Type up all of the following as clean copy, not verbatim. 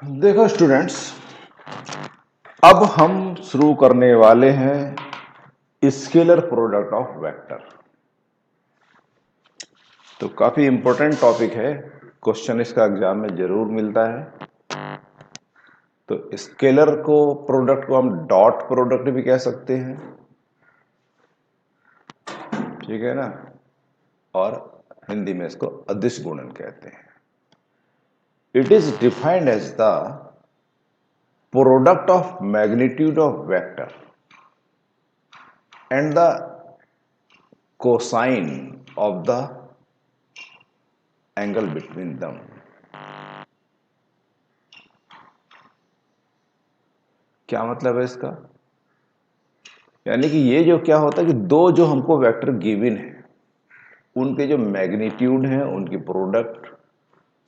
देखो स्टूडेंट्स, अब हम शुरू करने वाले हैं स्केलर प्रोडक्ट ऑफ वेक्टर। तो काफी इंपॉर्टेंट टॉपिक है, क्वेश्चन इसका एग्जाम में जरूर मिलता है। तो स्केलर को प्रोडक्ट को हम डॉट प्रोडक्ट भी कह सकते हैं, ठीक है ना। और हिंदी में इसको अदिश गुणन कहते हैं। It is defined as the product of magnitude of vector and the cosine of the angle between them। क्या मतलब है इसका? यानी कि ये जो क्या होता है कि दो जो हमको वेक्टर गिवन है उनके जो मैग्नीट्यूड है उनकी प्रोडक्ट,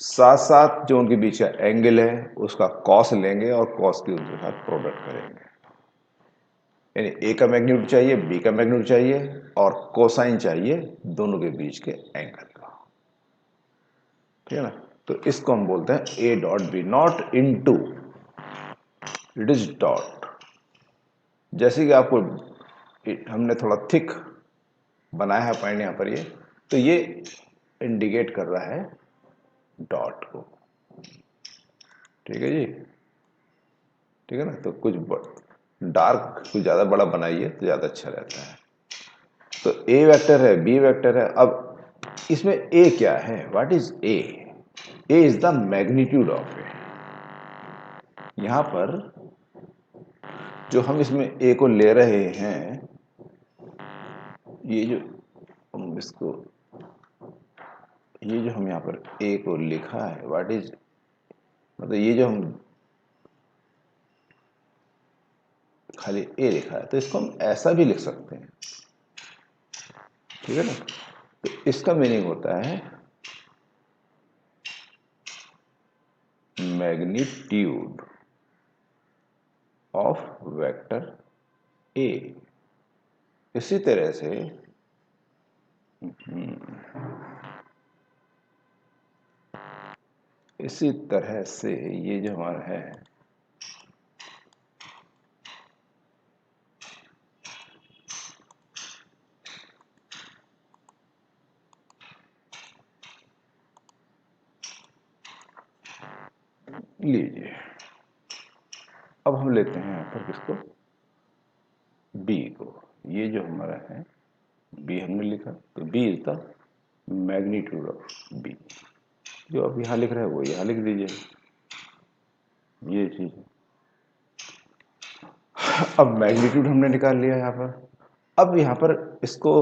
साथ साथ जो उनके बीच का एंगल है उसका कॉस लेंगे और कॉस की उनके साथ प्रोडक्ट करेंगे। यानी ए का मैग्नीट्यूड चाहिए, बी का मैग्नीट्यूड चाहिए और कोसाइन चाहिए दोनों के बीच के एंगल का, ठीक है ना। तो इसको हम बोलते हैं A dot B, not into, it is dot. जैसे कि आपको हमने थोड़ा थिक बनाया है पॉइंट यहां पर, ये तो ये इंडिकेट कर रहा है डॉट को, ठीक है जी, ठीक है ना। तो कुछ डार्क कुछ ज्यादा बड़ा बनाइए तो ज्यादा अच्छा रहता है। तो ए वेक्टर है, बी वेक्टर है। अब इसमें ए क्या है? What is A? A is the magnitude of A. यहां पर जो हम इसमें ए को ले रहे हैं, ये जो हम इसको, ये जो हम यहाँ पर ए को लिखा है, व्हाट इज, मतलब ये जो हम खाली ए लिखा है तो इसको हम ऐसा भी लिख सकते हैं, ठीक है ना। तो इसका मीनिंग होता है मैग्नीट्यूड ऑफ वेक्टर ए। इसी तरह से ये जो हमारा है, लीजिए अब हम लेते हैं यहाँ पर किसको, बी को। ये जो हमारा है बी हमने लिखा, तो B is the magnitude of B. जो आप यहाँ लिख रहे हैं वो यहाँ लिख दीजिए, ये चीज। अब मैग्नीट्यूड हमने निकाल लिया यहाँ पर। अब यहाँ पर इसको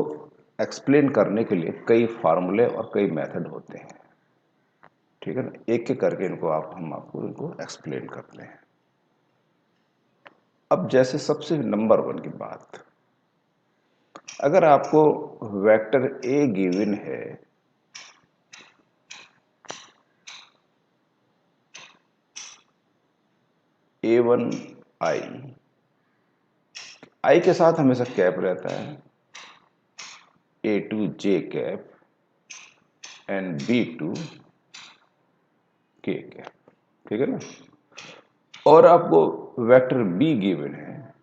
एक्सप्लेन करने के लिए कई फार्मूले और कई मेथड होते हैं, ठीक है ना। एक एक करके इनको हम आपको इनको एक्सप्लेन करते हैं। अब जैसे सबसे नंबर 1 की बात, अगर आपको वेक्टर ए गिवन है, A1 आई के साथ हमेशा कैप रहता है, A2 J cap and B2 के कैप, ठीक है ना। और आपको वेक्टर बी गिवन है,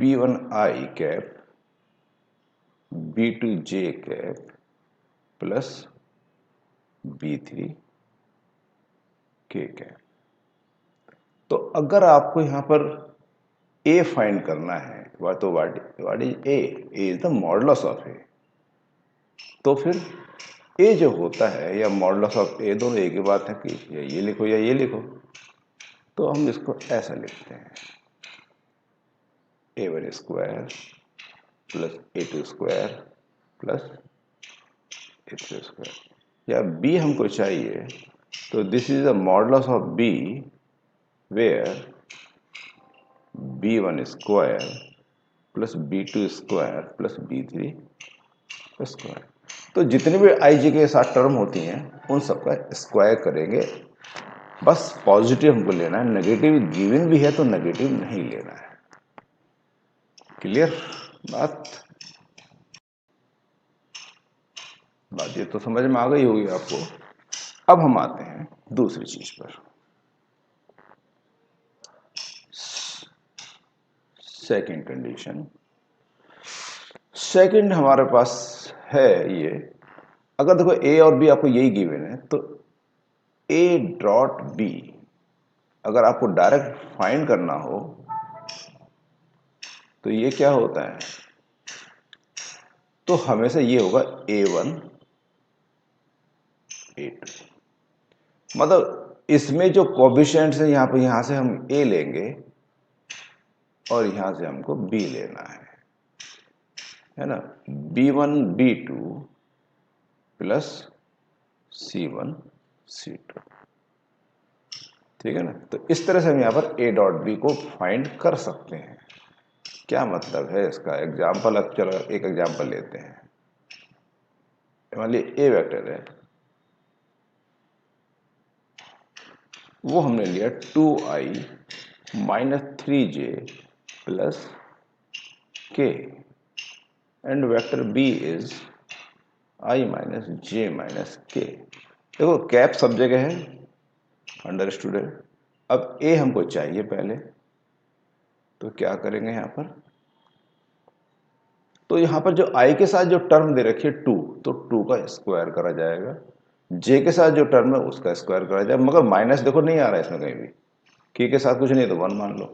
B1 आई कैप, B2 जे कैप प्लस B3 के कैप। तो अगर आपको यहां पर ए फाइंड करना है, तो what is A? A is the modulus of A. तो फिर ए जो होता है या मॉडुलस ऑफ ए, दोनों एक ही बात है कि या ये लिखो या ये लिखो। तो हम इसको ऐसा लिखते हैं, A1 square plus A2 square plus A3 square. या बी हमको चाहिए तो this is the modulus of B where B1 square plus B2 square plus B3 square. तो जितने भी आई जे के साथ टर्म होती हैं उन सबका स्क्वायर करेंगे। बस पॉजिटिव हमको लेना है, नेगेटिव गिवन भी है तो नेगेटिव नहीं लेना है। क्लियर बात? बात ये तो समझ में आ गई होगी आपको। अब हम आते हैं दूसरी चीज पर, सेकंड कंडीशन। सेकंड हमारे पास है ये, अगर देखो ए और बी आपको यही गिवन है, तो ए डॉट बी अगर आपको डायरेक्ट फाइंड करना हो तो ये क्या होता है, तो हमेशा ये होगा A1 A2। मतलब इसमें जो कोएफिशिएंट्स है यहां से हम A लेंगे और यहां से हमको B लेना है ना, B1 B2 plus C1 C2, ठीक है ना। तो इस तरह से हम यहां पर A डॉट बी को फाइंड कर सकते हैं। क्या मतलब है इसका एग्जाम्पल, अब चलो एक एग्जाम्पल लेते हैं। मान लीजिए ए वेक्टर है, वो हमने लिया 2i minus 3j plus k and vector b is i minus j minus k। देखो कैप सब जगह है, अंडरस्टूड है। अब a हमको चाहिए पहले, तो क्या करेंगे यहां पर, तो यहां पर जो i के साथ जो टर्म दे रखी है 2, तो 2 का स्क्वायर करा जाएगा, j के साथ जो टर्म है उसका स्क्वायर करा जाएगा, मगर माइनस देखो नहीं आ रहा है इसमें कहीं भी, k के साथ कुछ नहीं है तो 1 मान लो,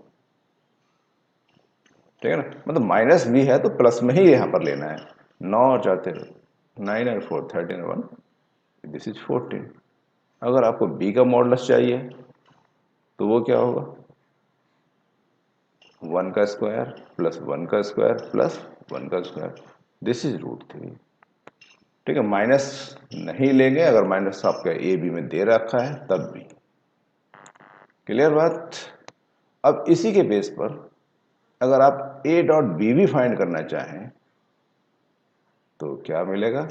ठीक है ना। मतलब माइनस भी है तो प्लस में ही यहां पर लेना है। 9 और 4 13, 9 और 4 13 1, दिस इज 14। अगर आपको b का मॉडुलस चाहिए तो वो क्या होगा, 1 का स्क्वायर प्लस 1 का स्क्वायर प्लस 1 का स्क्वायर, दिस इज √3, ठीक है। माइनस नहीं लेंगे अगर माइनस आपका ए बी में दे रखा है तब भी। क्लियर बात। अब इसी के बेस पर अगर आप ए डॉट बी भी फाइंड करना चाहें तो क्या मिलेगा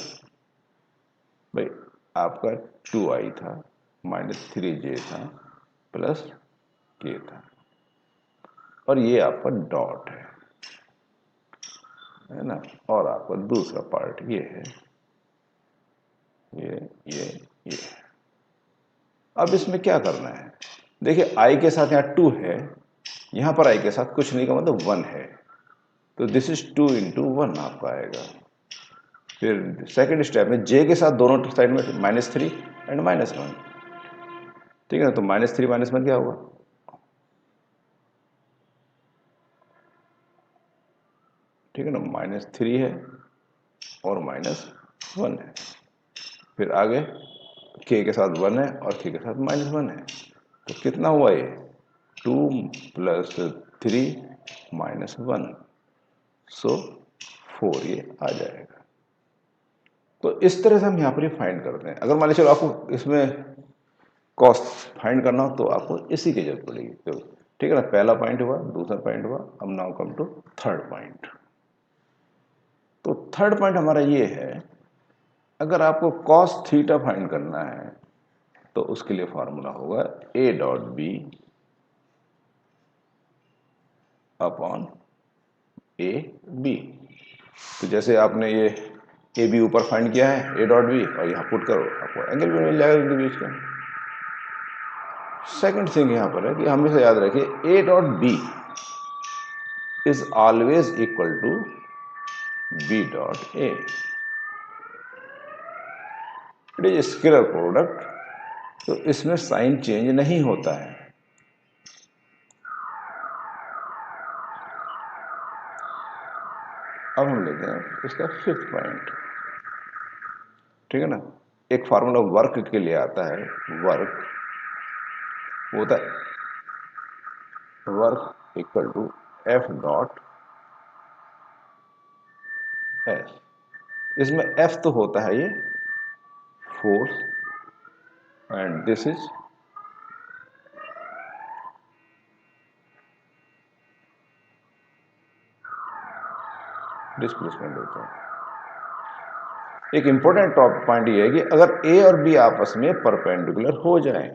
भाई, आपका 2i था माइनस 3j था प्लस k था, और ये आपका डॉट है ना, और आपका दूसरा पार्ट ये है, ये। अब इसमें क्या करना है, देखिए i के साथ यहाँ 2 है, यहां पर i के साथ कुछ नहीं का मतलब 1 है, तो दिस इज 2 इंटू 1 आपका आएगा। फिर सेकंड स्टेप में j के साथ दोनों साइड में -3 एंड -1, ठीक है ना। तो -3 -1 क्या होगा, ठीक है ना, -3 है और -1 है। फिर आगे k के साथ 1 है और k के साथ -1 है, तो कितना हुआ ये, 2 प्लस 3 -1, सो 4 ये आ जाएगा। तो इस तरह से हम यहाँ पर ही फाइंड करते हैं। अगर मान लीजिए चलो आपको इसमें कॉस्ट फाइंड करना हो तो आपको इसी की जरूरत पड़ेगी, तो ठीक है ना। पहला पॉइंट हुआ, दूसरा पॉइंट हुआ, अब now come to third point. तो थर्ड पॉइंट हमारा ये है, अगर आपको कॉस थीटा फाइंड करना है तो उसके लिए फॉर्मूला होगा A dot B upon A B. तो जैसे आपने ये ए बी ऊपर फाइंड किया है ए डॉट बी, और यहाँ पुट करो आपको एंगल भी मिल जाएगा इनके बीच का। सेकंड थिंग यहां पर है कि हमेशा याद रखिए A dot B is always equal to B dot A, it is scalar product, तो इसमें साइन चेंज नहीं होता है। अब हम लेते हैं इसका फिफ्थ पॉइंट, ठीक है ना। एक फार्मूला वर्क के लिए आता है, वर्क होता है work equal to F dot F. इसमें एफ तो होता है ये force and this is displacement होता है। एक इंपॉर्टेंट टॉप पॉइंट ये है कि अगर ए और बी आपस में परपेंडिकुलर हो जाए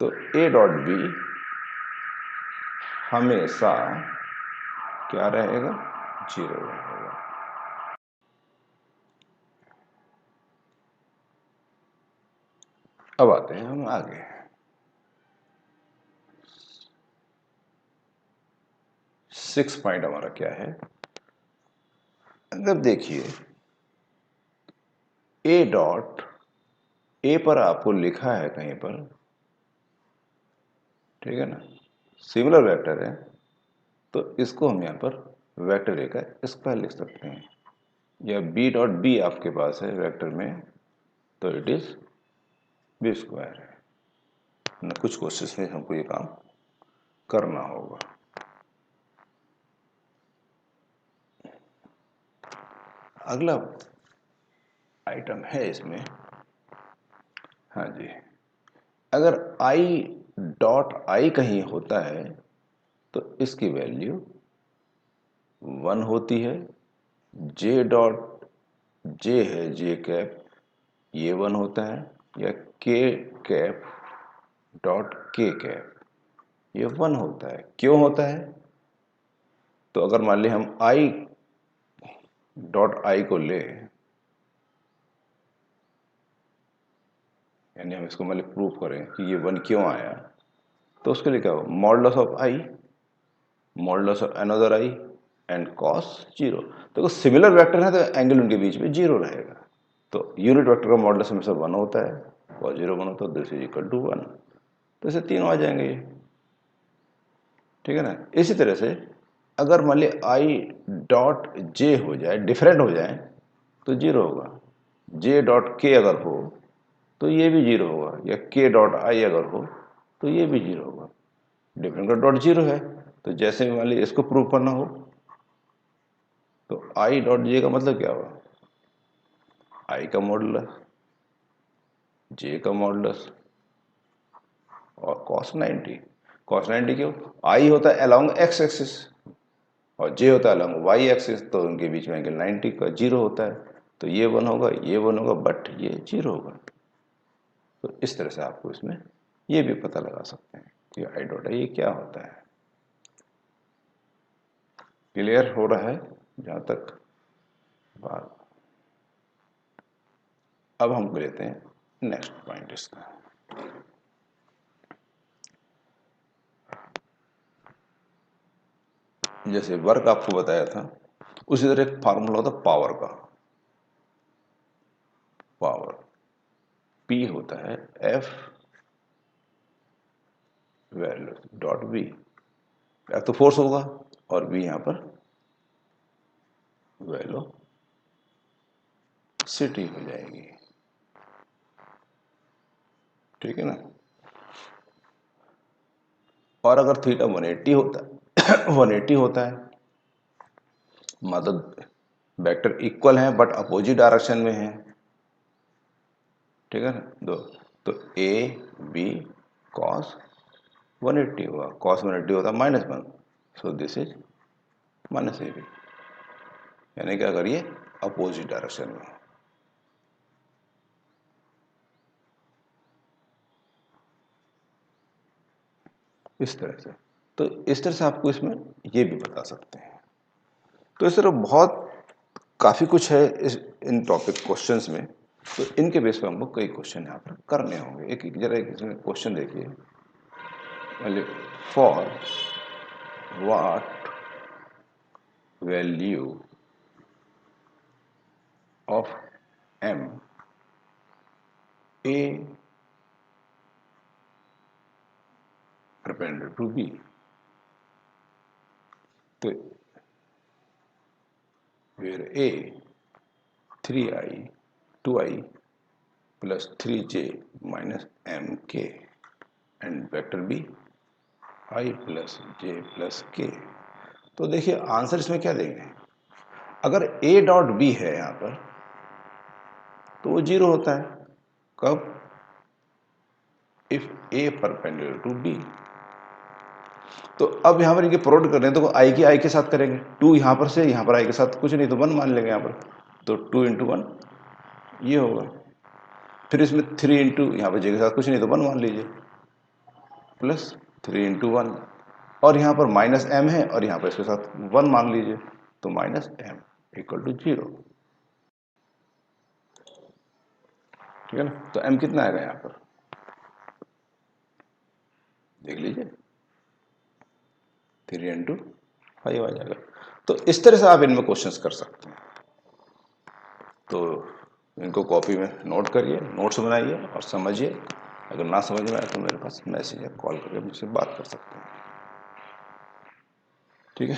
तो ए डॉट बी हमेशा क्या रहेगा, 0 रहेगा। अब आते हैं हम आगे। सिक्स पॉइंट हमारा क्या है, अगर देखिए ए डॉट, ए पर आपको लिखा है कहीं पर, ठीक है ना, सिमिलर वेक्टर है, तो इसको हम यहाँ पर वेक्टर ए का स्क्वायर लिख सकते हैं। या बी डॉट बी आपके पास है वेक्टर में, तो इट इज बी स्क्वायर है ना। कुछ कोशिश में हमको ये काम करना होगा। अगला आइटम है इसमें, हाँ जी, अगर आई डॉट आई कहीं होता है तो इसकी वैल्यू 1 होती है। जे डॉट जे है, जे कैप, ये 1 होता है। या के कैप डॉट के कैप, ये 1 होता है। क्यों होता है? तो अगर मान ली हम आई डॉट आई को ले, यानी हम इसको मान ली प्रूव करें कि ये 1 क्यों आया, तो उसके लिए क्या हो, modulus of I, modulus of another I and cos 0। तो सिमिलर वेक्टर है तो एंगल उनके बीच में 0 रहेगा। तो यूनिट वेक्टर का मॉडुलस हमेशा 1 होता है, कॉस 0 1 होता है, दिस इज इक्वल टू 1। तो इसे तीनों आ जाएंगे ये, ठीक है ना। इसी तरह से अगर मान ली आई डॉट जे हो जाए, डिफरेंट हो जाए, तो 0 होगा। जे डॉट के अगर हो तो ये भी 0 होगा। या के डॉट आई अगर हो तो ये भी 0 होगा। डिफरेंट का डॉट 0 है, तो जैसे मान ली इसको प्रूव करना हो तो आई डॉट जे का मतलब क्या हुआ, आई का मॉडुलस, जे का मॉडुलस और कॉस 90। कॉस 90 क्यों, आई होता है अलोंग एक्स एक्सिस और जे होता है अलोंग वाई एक्सिस, तो उनके बीच में एंगल 90 का 0 होता है। तो ये 1 होगा, ये 1 होगा, बट ये 0 होगा। तो इस तरह से आपको इसमें ये भी पता लगा सकते हैं कि आई डॉट आई ये क्या होता है। क्लियर हो रहा है जहाँ तक बात? अब हम लेते हैं नेक्स्ट पॉइंट इसका। जैसे वर्क आपको बताया था, उसी तरह एक फार्मूला होता पावर का। पावर पी होता है F value dot B. F तो फोर्स होगा और बी यहां पर वैल्यू सिटी हो जाएगी, ठीक है ना। और अगर थीटा 180 होता है 180 होता है, मतलब वेक्टर इक्वल है बट अपोजिट डायरेक्शन में है, ठीक है ना। दो, तो ए बी कॉस 180 हुआ, कॉस 180 होता है -1, so this is minus A B, यानी कि अगर ये अपोजिट डायरेक्शन में, इस तरह से। तो इस तरह से आपको इसमें ये भी बता सकते हैं। तो इस तरह बहुत काफ़ी कुछ है इस इन टॉपिक क्वेश्चंस में। तो इनके बेस पे हमको कई क्वेश्चन यहाँ पर करने होंगे। एक जरा एक इसमें क्वेश्चन देखिए, पहले for what value of M A perpendicular to B. तो where A 3i 2i plus 3j minus mk and vector b i plus j plus k। तो देखिए आंसर इसमें क्या देंगे, अगर a डॉट बी है यहाँ पर तो वो 0 होता है। कब, if a perpendicular to b। तो अब यहाँ पर इनके प्रोडक्ट कर रहे हैं तो आई की आई के साथ करेंगे, 2 यहाँ पर से यहाँ पर आई के साथ कुछ नहीं तो 1 मान लेंगे यहाँ पर, तो 2 इंटू 1 ये होगा। फिर इसमें 3 इंटू यहाँ पर जे के साथ कुछ नहीं तो 1 मान लीजिए, प्लस 3 इंटू 1, और यहाँ पर माइनस एम है और यहाँ पर इसके साथ 1 मान लीजिए, तो माइनस एम इक्वल टू 0, ठीक है ना। तो एम कितना आएगा यहाँ पर 3 into 5 आ जाएगा। तो इस तरह से आप इनमें क्वेश्चंस कर सकते हैं। तो इनको कॉपी में नोट करिए, नोट्स बनाइए और समझिए। अगर ना समझ में आए तो मेरे पास मैसेज या कॉल करके मुझसे बात कर सकते हैं, ठीक है।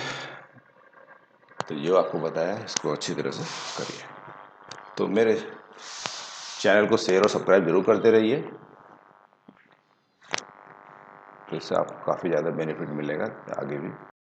तो ये आपको बताया है, इसको अच्छी तरह से करिए। तो मेरे चैनल को शेयर और सब्सक्राइब जरूर करते रहिए, तो इससे आपको काफ़ी ज़्यादा बेनिफिट मिलेगा आगे भी।